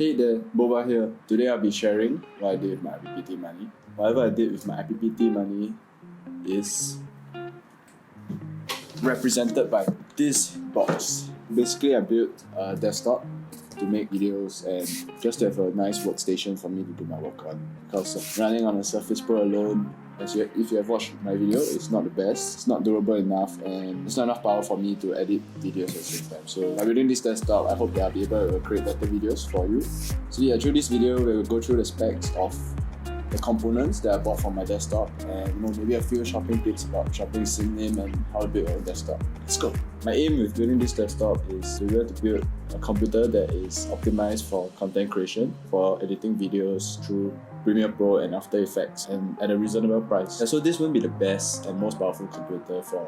Hey there, Boba here. Today I'll be sharing what I did with my IPPT money. Whatever I did with my IPPT money is represented by this box. Basically, I built a desktop to make videos and just to have a nice workstation for me to do my work on. Because running on a Surface Pro alone, if you have watched my video, it's not the best, it's not durable enough, and it's not enough power for me to edit videos at the same time. So by building this desktop, I hope that I'll be able to create better videos for you. So yeah, through this video, we will go through the specs of the components that I bought for my desktop and maybe a few shopping tips about shopping sim name and how to build a desktop. Let's go! My aim with building this desktop is to be able to build a computer that is optimized for content creation, for editing videos through Premiere Pro and After Effects, and at a reasonable price. And so this won't be the best and most powerful computer for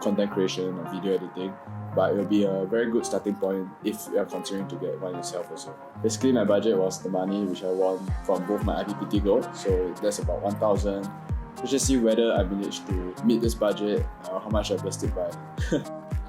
content creation or video editing, but it will be a very good starting point if you are considering to get one yourself also. Basically, my budget was the money which I won from both my IPPT Gold, so that's about 1,000. Let's just see whether I managed to meet this budget or how much I blessed it by.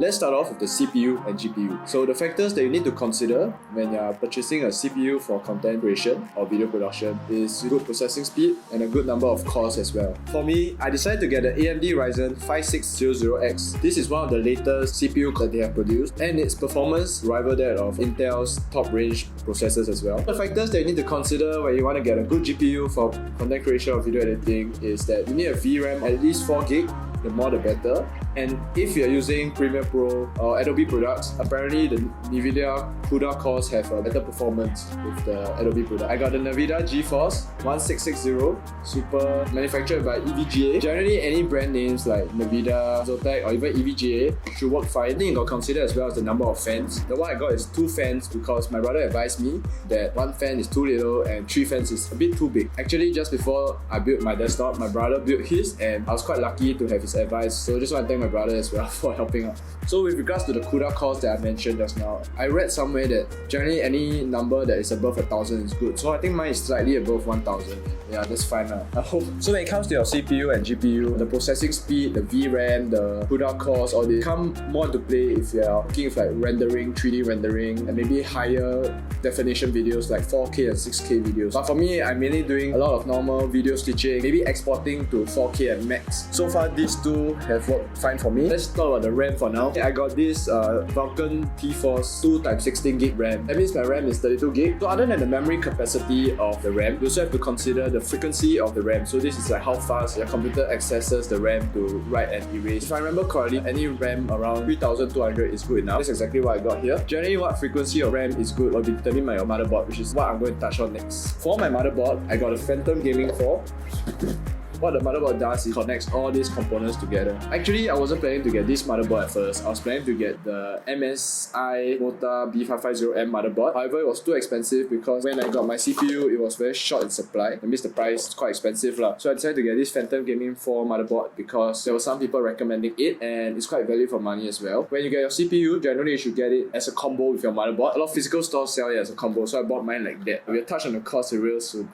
Let's start off with the CPU and GPU. So the factors that you need to consider when you're purchasing a CPU for content creation or video production is good processing speed and a good number of cores as well. For me, I decided to get the AMD Ryzen 5600X. This is one of the latest CPU that they have produced, and its performance rival that of Intel's top range processors as well. The factors that you need to consider when you want to get a good GPU for content creation or video editing is that you need a VRAM at least 4GB. The more the better. And if you're using Premiere Pro or Adobe products, apparently the NVIDIA CUDA cores have a better performance with the Adobe product. I got the NVIDIA GeForce 1660 Super, manufactured by EVGA. Generally, any brand names like NVIDIA, Zotac, or even EVGA should work fine. I think you got to consider as well as the number of fans. The one I got is 2 fans because my brother advised me that 1 fan is too little and 3 fans is a bit too big. Actually, just before I built my desktop, my brother built his, and I was quite lucky to have his advice. So just want to thank my brother as well for helping out. So with regards to the CUDA cores that I mentioned just now, I read somewhere that generally any number that is above 1,000 is good. So I think mine is slightly above 1,000. Yeah, that's fine. I hope. So when it comes to your CPU and GPU, the processing speed, the VRAM, the CUDA cores, all this come more into play if you're looking at like rendering, 3D rendering, and maybe higher definition videos like 4K and 6K videos. But for me, I'm mainly doing a lot of normal video stitching, maybe exporting to 4K and max. So far, these two have worked fine for me. Let's talk about the RAM for now. I got this Vulcan T-Force 2x16GB RAM. That means my RAM is 32GB. So other than the memory capacity of the RAM, you also have to consider the frequency of the RAM. So this is like how fast your computer accesses the RAM to write and erase. If I remember correctly, any RAM around 3200 is good enough. That's exactly what I got here. Generally, what frequency of RAM is good will be determined by your motherboard, which is what I'm going to touch on next. For my motherboard, I got a Phantom Gaming 4. What the motherboard does is connects all these components together. Actually, I wasn't planning to get this motherboard at first. I was planning to get the MSI Mota B550M motherboard. However, it was too expensive because when I got my CPU, it was very short in supply. That means the price is quite expensive lah. So I decided to get this Phantom Gaming 4 motherboard because there were some people recommending it and it's quite value for money as well. When you get your CPU, generally you should get it as a combo with your motherboard. A lot of physical stores sell it as a combo, so I bought mine like that. We'll touch on the cost real soon.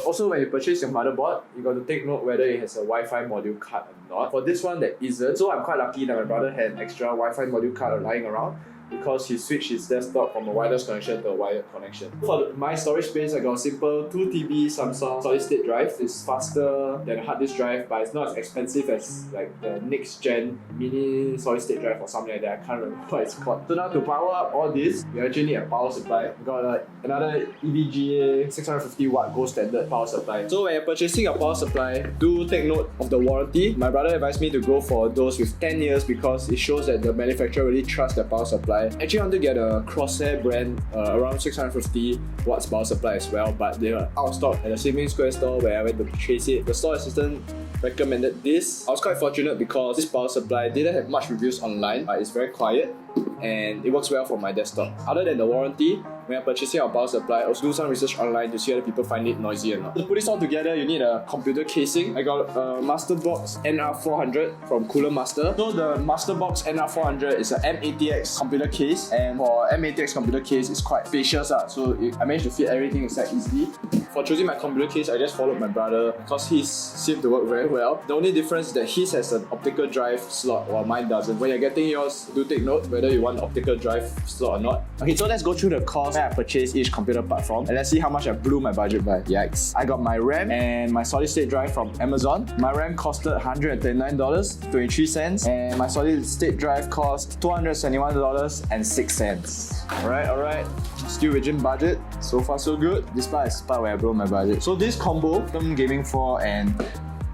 Also, when you purchase your motherboard, you got to take note whether it has a Wi-Fi module card or not. For this one, that isn't. So I'm quite lucky that my brother had an extra Wi-Fi module card lying around because he switched his desktop from a wireless connection to a wired connection. For my storage space, I got a simple 2TB Samsung solid state drive. It's faster than a hard disk drive, but it's not as expensive as like the next gen mini solid state drive or something like that. I can't remember what it's called. So now to power up all this, you actually need a power supply. We got another EVGA 650 watt gold standard power supply. So when you're purchasing a power supply, do take note of the warranty. My brother advised me to go for those with 10 years because it shows that the manufacturer really trusts the power supply. Actually, I want to get a Crosshair brand around 650 watts power supply as well, but they are out of stock at the Swimming Square store where I went to purchase it. The store assistant recommended this. I was quite fortunate because this power supply didn't have much reviews online, but it's very quiet and it works well for my desktop. Other than the warranty, when you're purchasing a power supply, also do some research online to see whether people find it noisy or not. To put this all together, you need a computer casing. I got a Masterbox NR400 from CoolerMaster. So the Masterbox NR400 is an M80X computer case, and for M80X computer case, it's quite spacious. So I managed to fit everything inside easily. For choosing my computer case, I just followed my brother because his seemed to work very well. The only difference is that his has an optical drive slot while mine doesn't. When you're getting yours, do take note whether you want an optical drive slot or not. Okay, so let's go through the cost where I purchased each computer platform and let's see how much I blew my budget by. Yikes. I got my RAM and my solid state drive from Amazon. My RAM costed $139.23 and my solid state drive cost $271.06. Alright. Still within budget. So far so good. This part is the part where I blow my budget. So this combo, Vulcan Gaming 4 and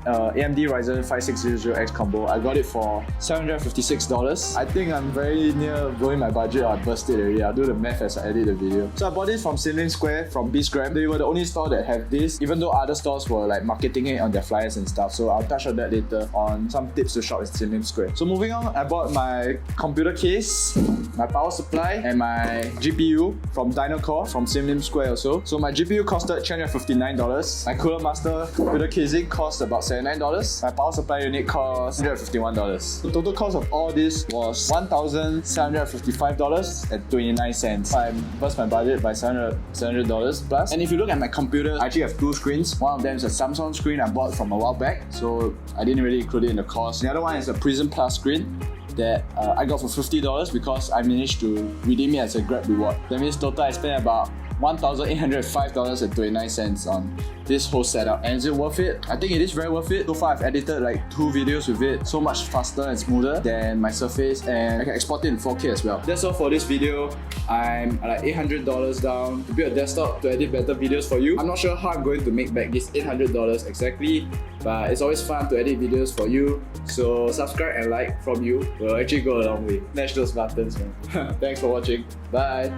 AMD Ryzen 5600X combo, I got it for $756. I think I'm very near blowing my budget. I busted already. I'll do the math as I edit the video. So I bought this from Sim Lim Square from Bisgram. They were the only store that have this, even though other stores were like marketing it on their flyers and stuff. So I'll touch on that later on some tips to shop at Sim Lim Square. So moving on, I bought my computer case, my power supply, and my GPU from Dynacore from Sim Lim Square also. So my GPU costed $359. My CoolerMaster computer casing cost about $79. My power supply unit cost $151. The total cost of all this was $1,755.29. I bust my budget by $700 plus. And if you look at my computer, I actually have two screens. One of them is a Samsung screen I bought from a while back, so I didn't really include it in the cost. The other one is a Prism Plus screen that I got for $50 because I managed to redeem it as a Grab reward. That means total I spent about $1,805.29 on this whole setup. And is it worth it? I think it is very worth it. So far I've edited like 2 videos with it, so much faster and smoother than my Surface, and I can export it in 4K as well. That's all for this video. I'm like $800 down to build a desktop to edit better videos for you. I'm not sure how I'm going to make back this $800 exactly, but it's always fun to edit videos for you. So subscribe and like from you will actually go a long way. Smash those buttons, man. Thanks for watching. Bye.